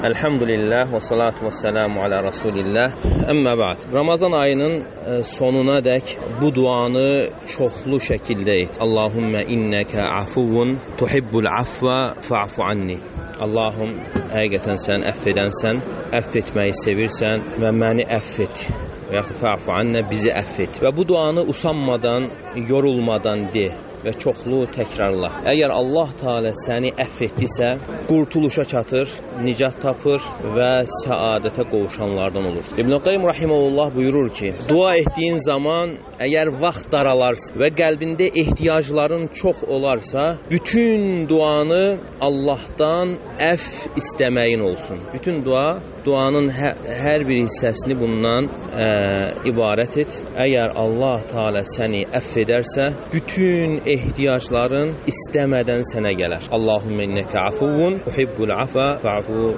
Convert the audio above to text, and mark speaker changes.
Speaker 1: Elhamdülillah və salatu və selamu alə Rasulillah. Əmmə ba'd. Ramazan ayının sonuna dək bu duanı çoxlu şəkildə et. Allahümmə innəkə afuvun tuhibbul afva fa'fu anni. Allahım, həqiqətən sən əff edənsən, əff etməyi sevirsən və məni əff et. Və yaxud fa'fu annə, bizi əff et. Və bu duanı usanmadan, yorulmadan de və çoxlu təkrarla. Əgər Allah Teala səni əff etdisə, qurtuluşa çatır, nicat tapır və səadətə qovuşanlardan olursun. İbn Qayyim rahimehullah buyurur ki, dua etdiyin zaman əgər vaxt daralarsa və qəlbində ehtiyacların çox olarsa, bütün duanı Allahdan əff istəməyin olsun. Bütün duanın hər bir hissəsini bundan ibarət et. Əgər Allah Teala səni əff edərsə, bütün ehtiyacların istəmədən sənə gələr. Allahümmə innəkə afuvun tuhibbul afva fa'fu